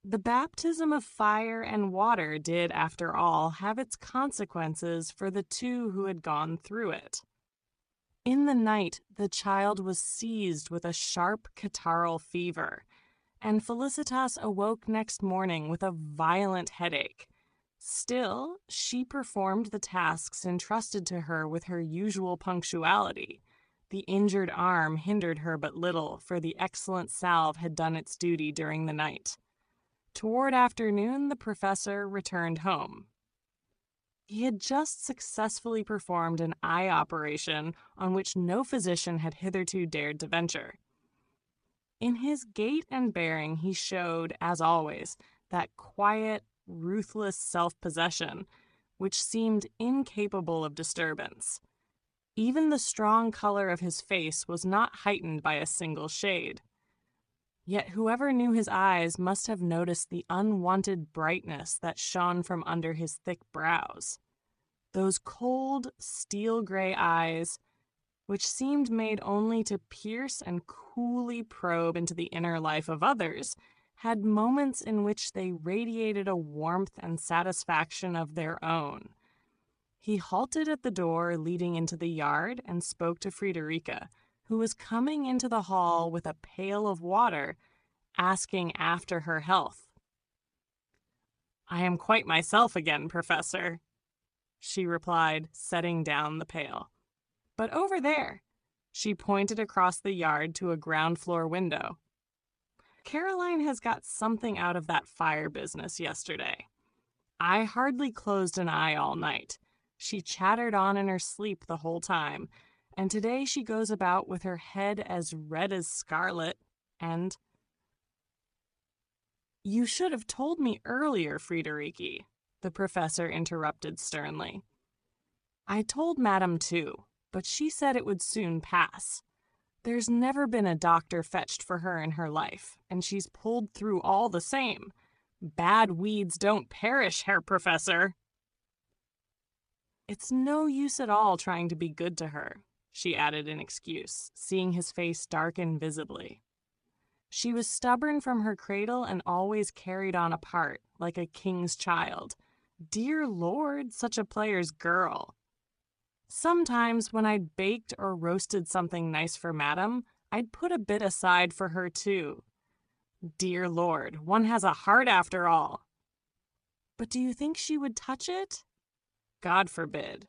The baptism of fire and water did, after all, have its consequences for the two who had gone through it. In the night, the child was seized with a sharp catarrhal fever, and Felicitas awoke next morning with a violent headache. Still, she performed the tasks entrusted to her with her usual punctuality. The injured arm hindered her but little, for the excellent salve had done its duty during the night. Toward afternoon, the professor returned home. He had just successfully performed an eye operation on which no physician had hitherto dared to venture. In his gait and bearing he showed, as always, that quiet, ruthless self-possession which seemed incapable of disturbance. Even the strong color of his face was not heightened by a single shade. Yet whoever knew his eyes must have noticed the unwonted brightness that shone from under his thick brows. Those cold, steel-gray eyes, which seemed made only to pierce and coolly probe into the inner life of others, had moments in which they radiated a warmth and satisfaction of their own. He halted at the door leading into the yard and spoke to Friederike, who was coming into the hall with a pail of water, asking after her health. "I am quite myself again, Professor," she replied, setting down the pail. "But over there," she pointed across the yard to a ground-floor window. "Caroline has got something out of that fire business yesterday. I hardly closed an eye all night. She chattered on in her sleep the whole time, and today she goes about with her head as red as scarlet, and—" "You should have told me earlier, Friederike," the professor interrupted sternly. "I told Madame too, but she said it would soon pass. There's never been a doctor fetched for her in her life, and she's pulled through all the same. Bad weeds don't perish, Herr Professor." "It's no use at all trying to be good to her," she added in excuse, seeing his face darken visibly. "She was stubborn from her cradle and always carried on apart, like a king's child. Dear Lord, such a player's girl. Sometimes when I'd baked or roasted something nice for Madame, I'd put a bit aside for her too. Dear Lord, one has a heart after all. But do you think she would touch it? God forbid.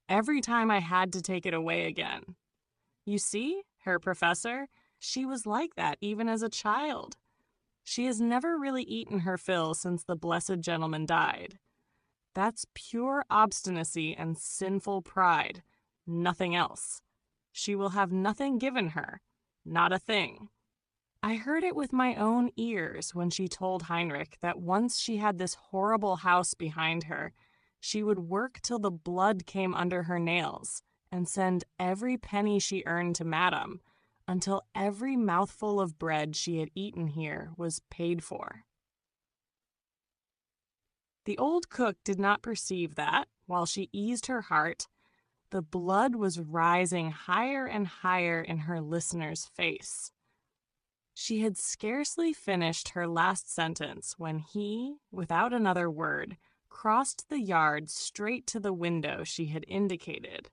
Every time I had to take it away again. You see, Herr Professor, she was like that even as a child. She has never really eaten her fill since the blessed gentleman died. That's pure obstinacy and sinful pride, nothing else. She will have nothing given her, not a thing. I heard it with my own ears when she told Heinrich that once she had this horrible house behind her, she would work till the blood came under her nails and send every penny she earned to Madame, until every mouthful of bread she had eaten here was paid for. The old cook did not perceive that, while she eased her heart, the blood was rising higher and higher in her listener's face. She had scarcely finished her last sentence when he, without another word, crossed the yard straight to the window she had indicated.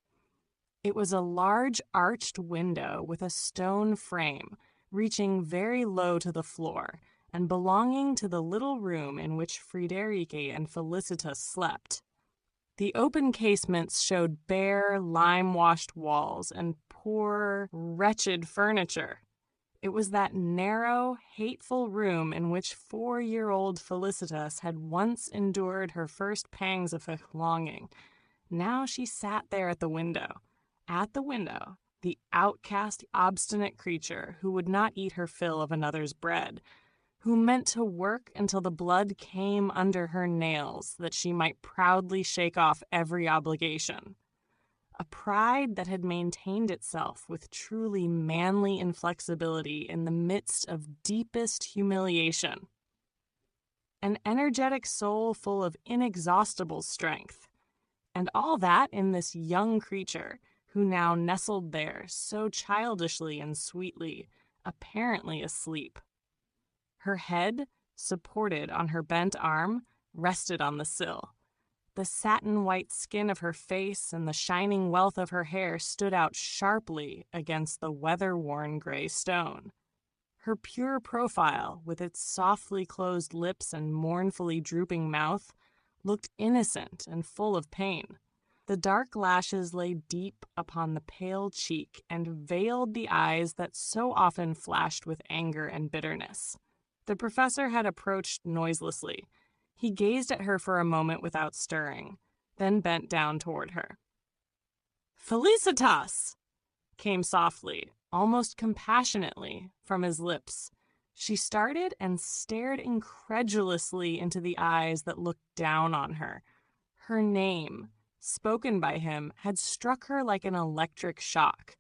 It was a large arched window with a stone frame, reaching very low to the floor, and belonging to the little room in which Friederike and Felicitas slept. The open casements showed bare, lime-washed walls and poor, wretched furniture. It was that narrow, hateful room in which 4-year-old Felicitas had once endured her first pangs of longing. Now she sat there at the window, the outcast, obstinate creature who would not eat her fill of another's bread, who meant to work until the blood came under her nails that she might proudly shake off every obligation. A pride that had maintained itself with truly manly inflexibility in the midst of deepest humiliation. An energetic soul full of inexhaustible strength. And all that in this young creature who now nestled there so childishly and sweetly, apparently asleep. Her head, supported on her bent arm, rested on the sill. The satin-white skin of her face and the shining wealth of her hair stood out sharply against the weather-worn gray stone. Her pure profile, with its softly closed lips and mournfully drooping mouth, looked innocent and full of pain. The dark lashes lay deep upon the pale cheek and veiled the eyes that so often flashed with anger and bitterness. The professor had approached noiselessly. He gazed at her for a moment without stirring, then bent down toward her. "Felicitas!" came softly, almost compassionately, from his lips. She started and stared incredulously into the eyes that looked down on her. Her name, spoken by him, had struck her like an electric shock.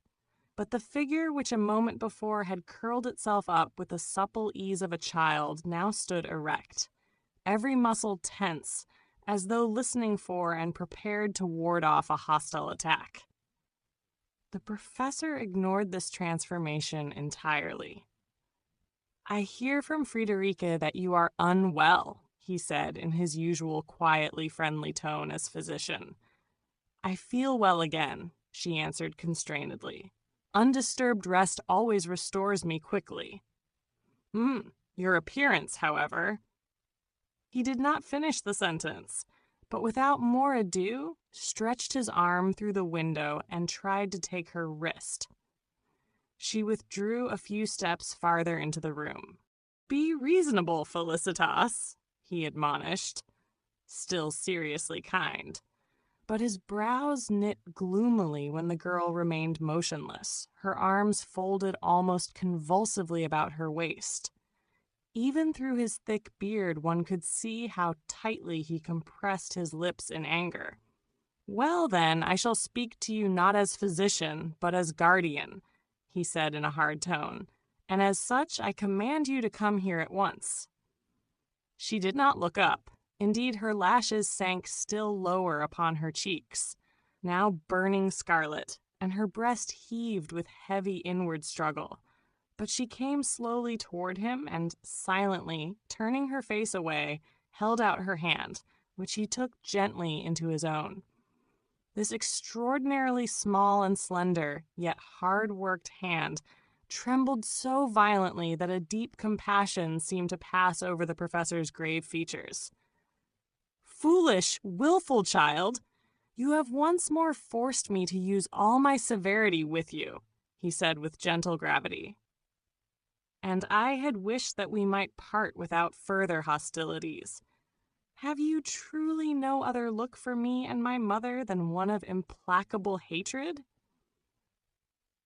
But the figure which a moment before had curled itself up with the supple ease of a child now stood erect, every muscle tense, as though listening for and prepared to ward off a hostile attack. The professor ignored this transformation entirely. "I hear from Friederike that you are unwell," he said in his usual quietly friendly tone as physician. "I feel well again," she answered constrainedly. "Undisturbed rest always restores me quickly." Your appearance, however." He did not finish the sentence, but without more ado, stretched his arm through the window and tried to take her wrist. She withdrew a few steps farther into the room. "Be reasonable, Felicitas," he admonished, still seriously kind. But his brows knit gloomily when the girl remained motionless, her arms folded almost convulsively about her waist. Even through his thick beard one could see how tightly he compressed his lips in anger. "Well, then, I shall speak to you not as physician, but as guardian," he said in a hard tone, "and as such I command you to come here at once." She did not look up. Indeed, her lashes sank still lower upon her cheeks, now burning scarlet, and her breast heaved with heavy inward struggle. But she came slowly toward him and, silently, turning her face away, held out her hand, which he took gently into his own. This extraordinarily small and slender, yet hard-worked hand trembled so violently that a deep compassion seemed to pass over the professor's grave features. "Foolish, willful child! You have once more forced me to use all my severity with you," he said with gentle gravity. "And I had wished that we might part without further hostilities. Have you truly no other look for me and my mother than one of implacable hatred?"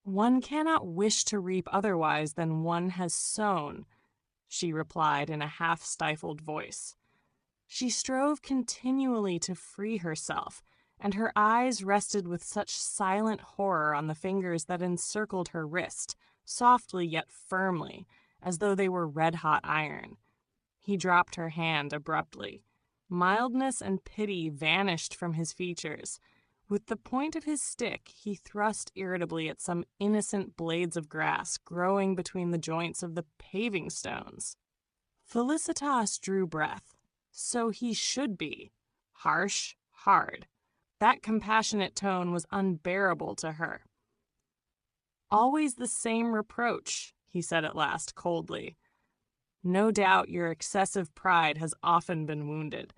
"One cannot wish to reap otherwise than one has sown," she replied in a half-stifled voice. She strove continually to free herself, and her eyes rested with such silent horror on the fingers that encircled her wrist, softly yet firmly, as though they were red-hot iron. He dropped her hand abruptly. Mildness and pity vanished from his features. With the point of his stick, he thrust irritably at some innocent blades of grass growing between the joints of the paving stones. Felicitas drew breath. So he should be. Harsh, hard. That compassionate tone was unbearable to her. "Always the same reproach," he said at last coldly. "No doubt your excessive pride has often been wounded.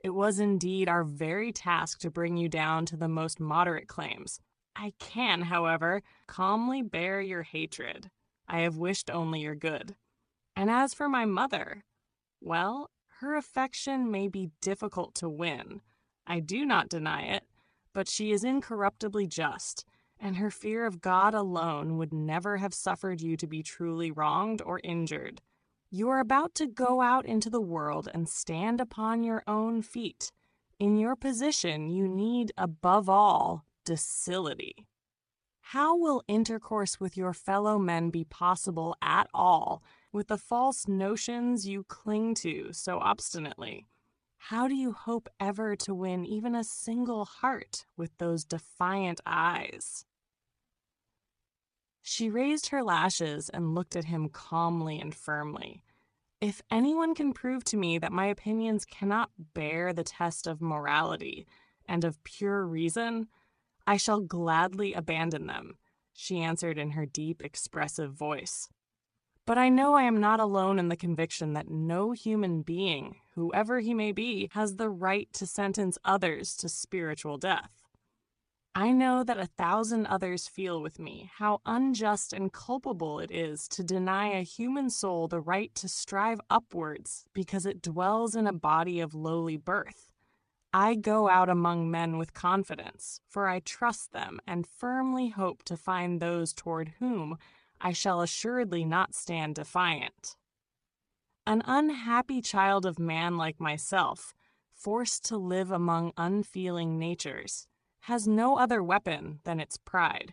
It was indeed our very task to bring you down to the most moderate claims. I can, however, calmly bear your hatred. I have wished only your good. And as for my mother, well, her affection may be difficult to win. I do not deny it, but she is incorruptibly just, and her fear of God alone would never have suffered you to be truly wronged or injured. You are about to go out into the world and stand upon your own feet. In your position, you need, above all, docility. How will intercourse with your fellow men be possible at all with the false notions you cling to so obstinately? How do you hope ever to win even a single heart with those defiant eyes?" She raised her lashes and looked at him calmly and firmly. If anyone can prove to me that my opinions cannot bear the test of morality and of pure reason, I shall gladly abandon them, she answered in her deep, expressive voice. But I know I am not alone in the conviction that no human being, whoever he may be, has the right to sentence others to spiritual death. I know that 1,000 others feel with me how unjust and culpable it is to deny a human soul the right to strive upwards because it dwells in a body of lowly birth. I go out among men with confidence, for I trust them and firmly hope to find those toward whom I shall assuredly not stand defiant. An unhappy child of man like myself, forced to live among unfeeling natures, has no other weapon than its pride,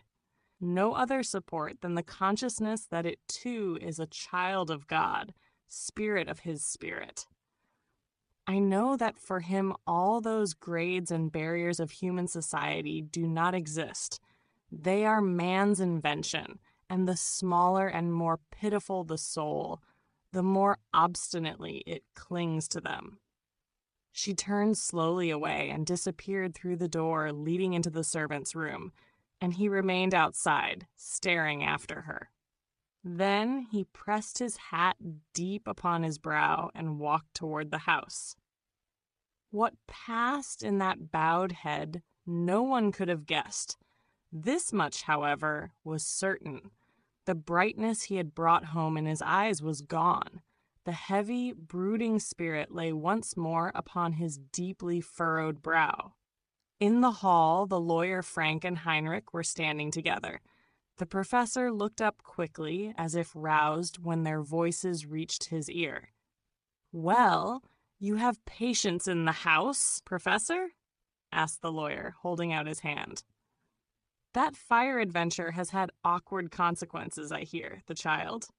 no other support than the consciousness that it too is a child of God, spirit of his spirit. I know that for him all those grades and barriers of human society do not exist. They are man's invention, and the smaller and more pitiful the soul, the more obstinately it clings to them. She turned slowly away and disappeared through the door leading into the servants' room, and he remained outside, staring after her. Then he pressed his hat deep upon his brow and walked toward the house. What passed in that bowed head no one could have guessed. This much, however, was certain. The brightness he had brought home in his eyes was gone. The heavy, brooding spirit lay once more upon his deeply furrowed brow. In the hall, the lawyer Frank and Heinrich were standing together. The professor looked up quickly, as if roused, when their voices reached his ear. "Well, you have patients in the house, Professor?" asked the lawyer, holding out his hand. "That fire adventure has had awkward consequences, I hear, the child."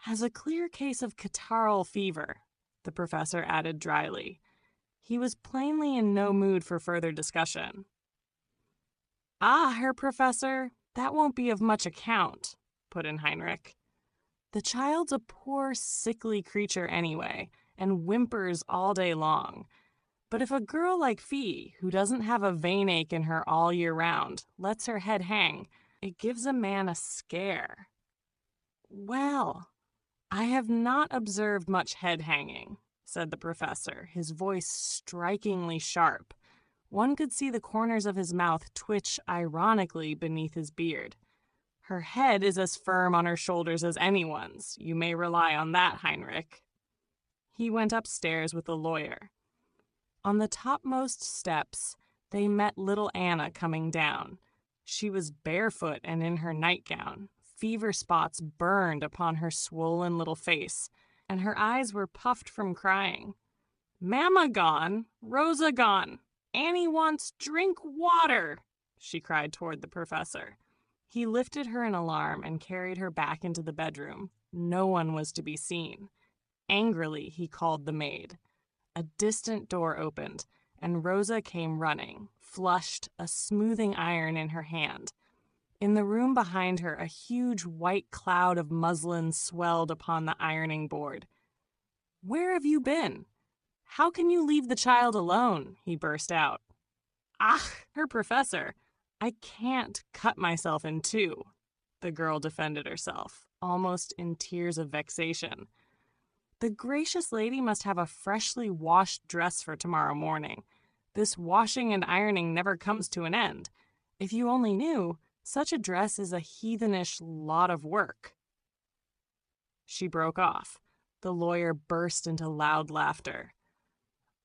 "Has a clear case of catarrhal fever," the professor added dryly. He was plainly in no mood for further discussion. "Ah, Herr Professor, that won't be of much account," put in Heinrich. "The child's a poor, sickly creature anyway, and whimpers all day long. But if a girl like Fee, who doesn't have a vein ache in her all year round, lets her head hang, it gives a man a scare." "Well, I have not observed much head hanging," said the professor, his voice strikingly sharp. One could see the corners of his mouth twitch ironically beneath his beard. "Her head is as firm on her shoulders as anyone's. You may rely on that, Heinrich." He went upstairs with the lawyer. On the topmost steps, they met little Anna coming down. She was barefoot and in her nightgown. Fever spots burned upon her swollen little face, and her eyes were puffed from crying. "Mamma gone! Rosa gone! Annie wants drink water!" she cried toward the professor. He lifted her in alarm and carried her back into the bedroom. No one was to be seen. Angrily, he called the maid. A distant door opened, and Rosa came running, flushed, a smoothing iron in her hand. In the room behind her, a huge white cloud of muslin swelled upon the ironing board. "Where have you been? How can you leave the child alone?" he burst out. "Ach, Herr Professor, I can't cut myself in two," the girl defended herself, almost in tears of vexation. "The gracious lady must have a freshly washed dress for tomorrow morning. This washing and ironing never comes to an end. If you only knew, such a dress is a heathenish lot of work." She broke off. The lawyer burst into loud laughter.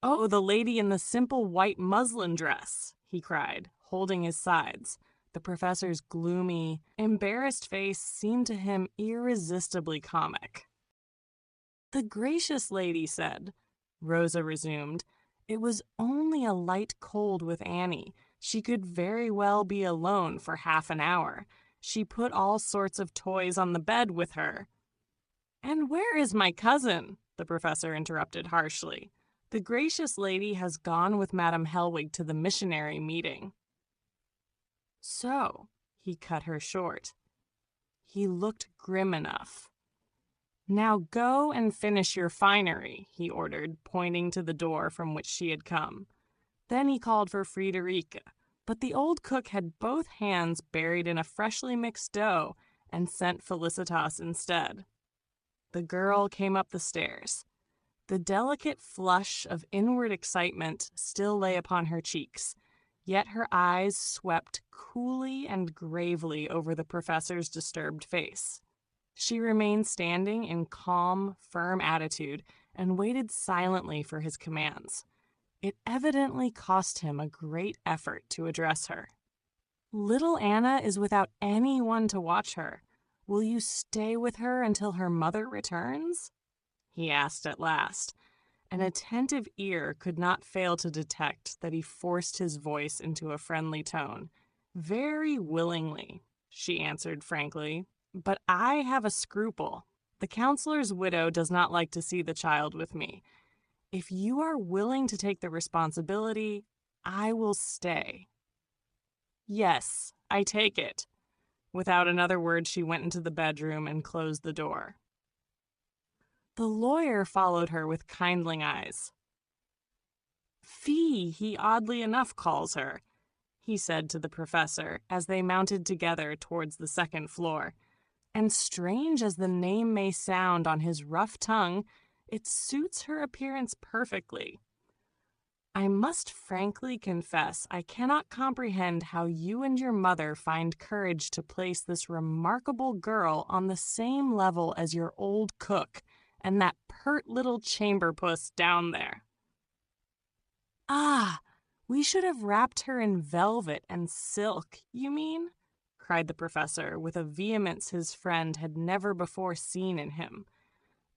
"Oh, the lady in the simple white muslin dress!" he cried, holding his sides. The professor's gloomy, embarrassed face seemed to him irresistibly comic. "The gracious lady said," Rosa resumed, "it was only a light cold with Annie. She could very well be alone for half an hour. She put all sorts of toys on the bed with her." "And where is my cousin?" the professor interrupted harshly. "The gracious lady has gone with Madame Hellwig to the missionary meeting." "So," he cut her short. He looked grim enough. Now go and finish your finery, he ordered, pointing to the door from which she had come. Then he called for Friederike, but the old cook had both hands buried in a freshly mixed dough and sent Felicitas instead. The girl came up the stairs. The delicate flush of inward excitement still lay upon her cheeks, yet her eyes swept coolly and gravely over the professor's disturbed face. She remained standing in calm, firm attitude and waited silently for his commands. It evidently cost him a great effort to address her. "Little Anna is without anyone to watch her. Will you stay with her until her mother returns?" he asked at last. An attentive ear could not fail to detect that he forced his voice into a friendly tone. "Very willingly," she answered frankly, "but I have a scruple. The counselor's widow does not like to see the child with me. If you are willing to take the responsibility, I will stay." "Yes, I take it." Without another word, she went into the bedroom and closed the door. The lawyer followed her with kindling eyes. "Fee, he oddly enough calls her," he said to the professor as they mounted together towards the second floor. "And strange as the name may sound on his rough tongue, it suits her appearance perfectly. I must frankly confess I cannot comprehend how you and your mother find courage to place this remarkable girl on the same level as your old cook and that pert little chamber puss down there." "Ah, we should have wrapped her in velvet and silk, you mean?" cried the professor with a vehemence his friend had never before seen in him.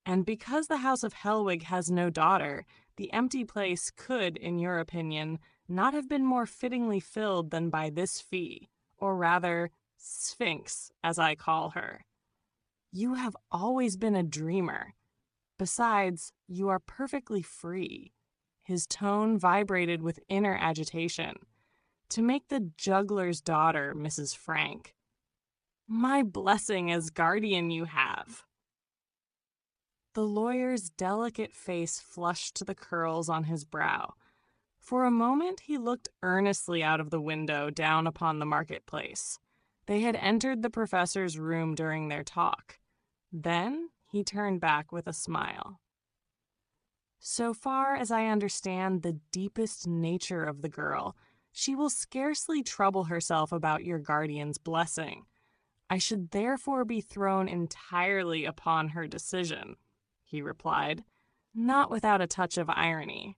"And because the house of Hellwig has no daughter, the empty place could, in your opinion, not have been more fittingly filled than by this fee, or rather, Sphinx, as I call her. You have always been a dreamer. Besides, you are perfectly free." His tone vibrated with inner agitation. "To make the juggler's daughter, Mrs. Frank. My blessing as guardian you have." The lawyer's delicate face flushed to the curls on his brow. For a moment he looked earnestly out of the window down upon the marketplace. They had entered the professor's room during their talk. Then he turned back with a smile. "So far as I understand the deepest nature of the girl, she will scarcely trouble herself about your guardian's blessing. I should therefore be thrown entirely upon her decision," he replied, not without a touch of irony.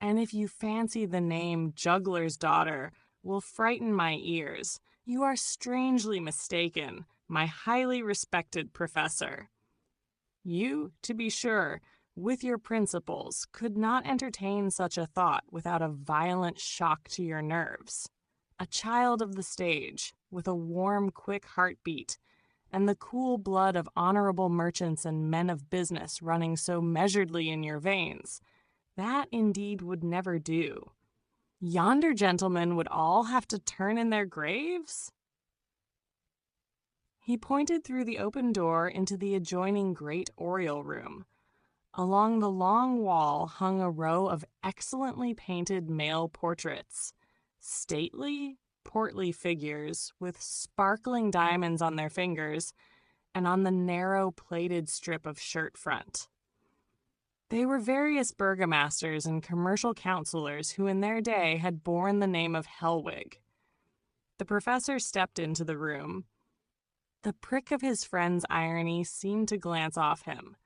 "And if you fancy the name juggler's daughter will frighten my ears, you are strangely mistaken, my highly respected professor. You, to be sure, with your principles, could not entertain such a thought without a violent shock to your nerves. A child of the stage, with a warm, quick heartbeat, and the cool blood of honorable merchants and men of business running so measuredly in your veins, that indeed would never do. Yonder gentlemen would all have to turn in their graves?" He pointed through the open door into the adjoining great oriel room. Along the long wall hung a row of excellently painted male portraits, stately, portly figures with sparkling diamonds on their fingers and on the narrow plaited strip of shirt front. They were various burgomasters and commercial councilors who in their day had borne the name of Hellwig. The professor stepped into the room. The prick of his friend's irony seemed to glance off him.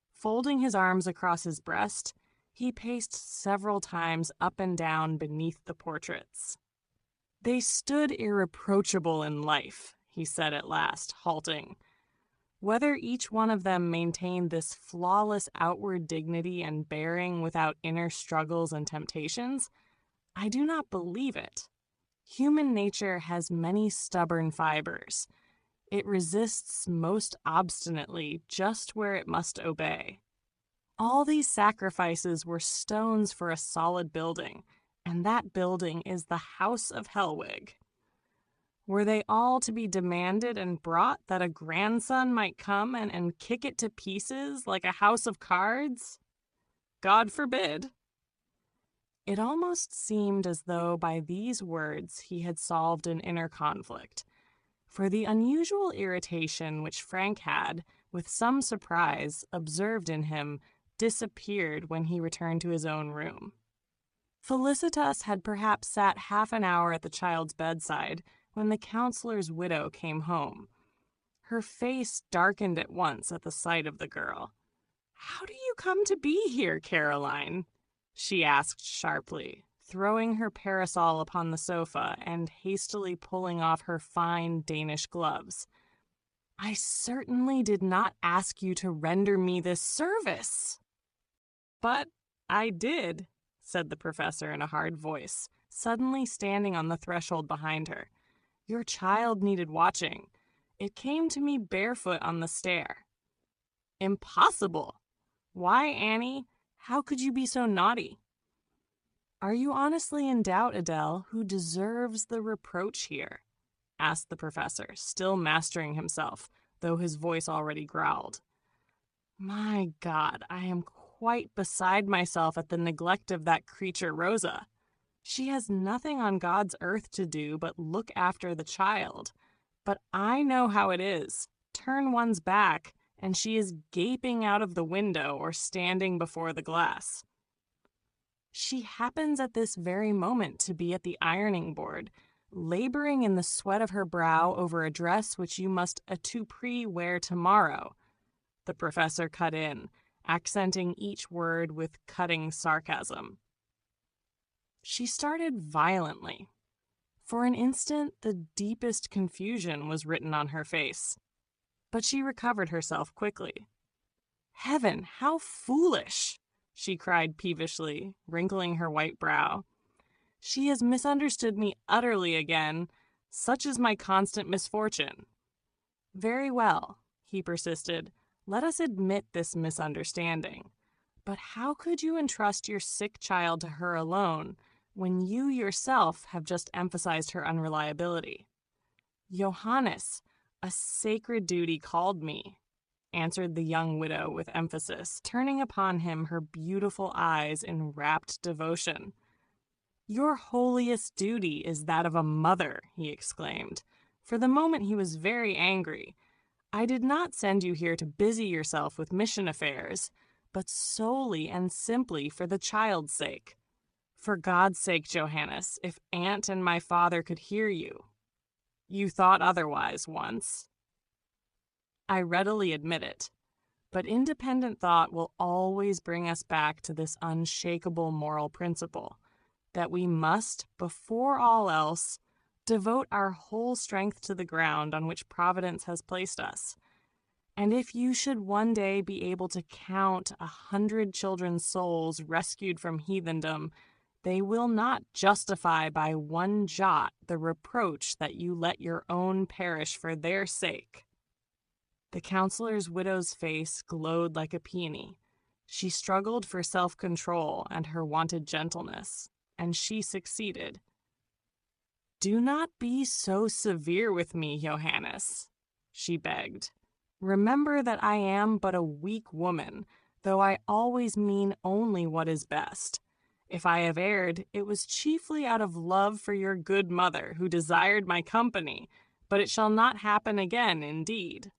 Folding his arms across his breast, he paced several times up and down beneath the portraits. "They stood irreproachable in life," he said at last, halting. "Whether each one of them maintained this flawless outward dignity and bearing without inner struggles and temptations, I do not believe it. Human nature has many stubborn fibers. It resists most obstinately just where it must obey. All these sacrifices were stones for a solid building, and that building is the house of Hellwig. Were they all to be demanded and brought that a grandson might come and kick it to pieces like a house of cards? God forbid. It almost seemed as though by these words he had solved an inner conflict, for the unusual irritation which Frank had, with some surprise, observed in him disappeared when he returned to his own room. Felicitas had perhaps sat half an hour at the child's bedside when the counselor's widow came home. Her face darkened at once at the sight of the girl. "How do you come to be here, Caroline?" she asked sharply, throwing her parasol upon the sofa and hastily pulling off her fine Danish gloves. "I certainly did not ask you to render me this service." "But I did," said the professor in a hard voice, suddenly standing on the threshold behind her. "Your child needed watching. It came to me barefoot on the stair." "Impossible! Why, Annie? How could you be so naughty?" "Are you honestly in doubt, Adele, who deserves the reproach here?" asked the professor, still mastering himself, though his voice already growled. "My God, I am quite beside myself at the neglect of that creature Rosa. She has nothing on God's earth to do but look after the child. But I know how it is. Turn one's back, and she is gaping out of the window or standing before the glass. She happens at this very moment to be at the ironing board, laboring in the sweat of her brow over a dress which you must à tout prix wear tomorrow," the professor cut in, accenting each word with cutting sarcasm. She started violently. For an instant, the deepest confusion was written on her face. But she recovered herself quickly. "Heaven, how foolish!" she cried peevishly, wrinkling her white brow. "She has misunderstood me utterly again. Such is my constant misfortune." "Very well," he persisted. "Let us admit this misunderstanding. But how could you entrust your sick child to her alone, when you yourself have just emphasized her unreliability?" "Johannes, a sacred duty called me," answered the young widow with emphasis, turning upon him her beautiful eyes in rapt devotion. "Your holiest duty is that of a mother," he exclaimed. For the moment he was very angry. "I did not send you here to busy yourself with mission affairs, but solely and simply for the child's sake. For God's sake, Johannes, if Aunt and my father could hear you. You thought otherwise once. I readily admit it, but independent thought will always bring us back to this unshakable moral principle, that we must, before all else, devote our whole strength to the ground on which Providence has placed us. And if you should one day be able to count 100 children's souls rescued from heathendom, they will not justify by one jot the reproach that you let your own perish for their sake." The counselor's widow's face glowed like a peony. She struggled for self-control and her wonted gentleness, and she succeeded. "Do not be so severe with me, Johannes," she begged. "Remember that I am but a weak woman, though I always mean only what is best. If I have erred, it was chiefly out of love for your good mother, who desired my company, but it shall not happen again, indeed."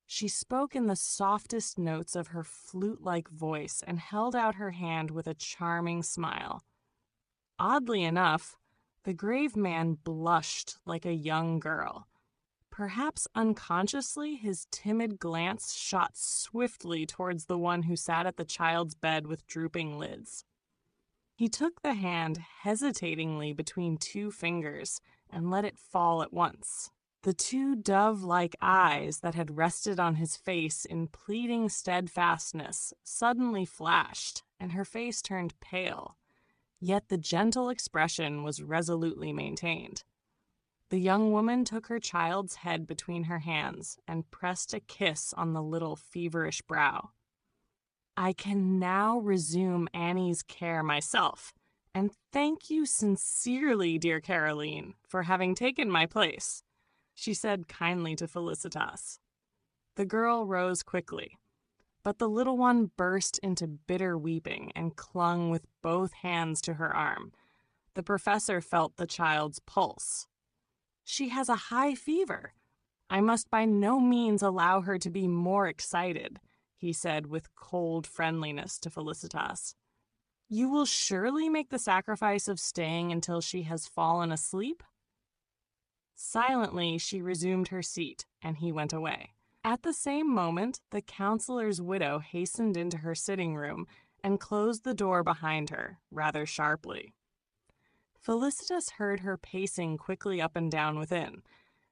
She spoke in the softest notes of her flute-like voice and held out her hand with a charming smile. Oddly enough, the grave man blushed like a young girl. Perhaps unconsciously, his timid glance shot swiftly towards the one who sat at the child's bed with drooping lids. He took the hand hesitatingly between two fingers and let it fall at once. The two dove-like eyes that had rested on his face in pleading steadfastness suddenly flashed, and her face turned pale. Yet the gentle expression was resolutely maintained. The young woman took her child's head between her hands and pressed a kiss on the little feverish brow. "I can now resume Annie's care myself, and thank you sincerely, dear Caroline, for having taken my place," she said kindly to Felicitas. The girl rose quickly, but the little one burst into bitter weeping and clung with both hands to her arm. The professor felt the child's pulse. "She has a high fever. I must by no means allow her to be more excited," he said with cold friendliness to Felicitas. "You will surely make the sacrifice of staying until she has fallen asleep?" Silently, she resumed her seat, and he went away. At the same moment, the counselor's widow hastened into her sitting room and closed the door behind her, rather sharply. Felicitas heard her pacing quickly up and down within.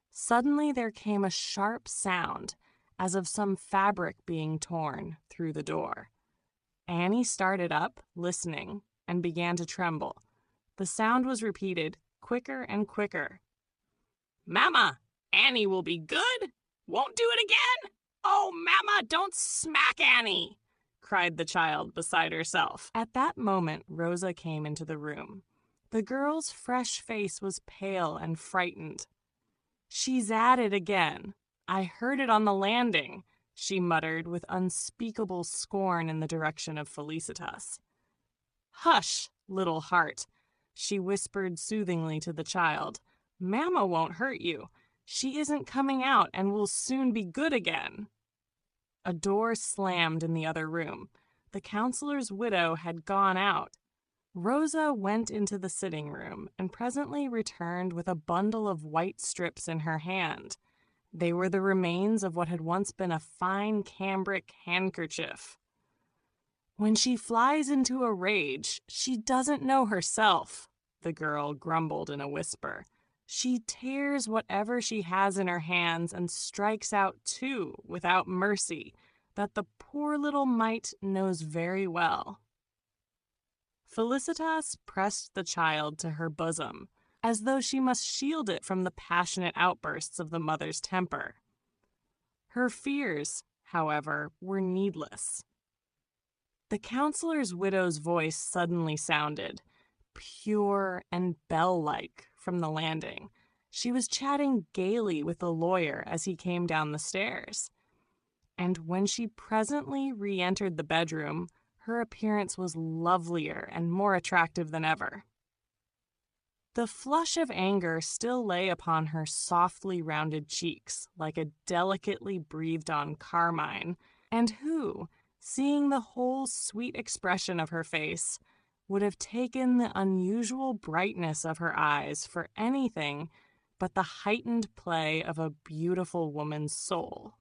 Suddenly there came a sharp sound, as of some fabric being torn, through the door. Annie started up, listening, and began to tremble. The sound was repeated, quicker and quicker. "Mamma, Annie will be good? Won't do it again? Oh, Mamma, don't smack Annie!" cried the child beside herself. At that moment, Rosa came into the room. The girl's fresh face was pale and frightened. "She's at it again. I heard it on the landing," she muttered with unspeakable scorn in the direction of Felicitas. "Hush, little heart," she whispered soothingly to the child. "Mamma won't hurt you. She isn't coming out and will soon be good again." A door slammed in the other room. The counselor's widow had gone out. Rosa went into the sitting room and presently returned with a bundle of white strips in her hand. They were the remains of what had once been a fine cambric handkerchief. "When she flies into a rage, she doesn't know herself," the girl grumbled in a whisper. "She tears whatever she has in her hands and strikes out too, without mercy, that the poor little mite knows very well." Felicitas pressed the child to her bosom, as though she must shield it from the passionate outbursts of the mother's temper. Her fears, however, were needless. The counselor's widow's voice suddenly sounded, pure and bell-like, from the landing. She was chatting gaily with the lawyer as he came down the stairs. And when she presently re-entered the bedroom, her appearance was lovelier and more attractive than ever. The flush of anger still lay upon her softly rounded cheeks, like a delicately breathed-on carmine, and who, seeing the whole sweet expression of her face, would have taken the unusual brightness of her eyes for anything but the heightened play of a beautiful woman's soul.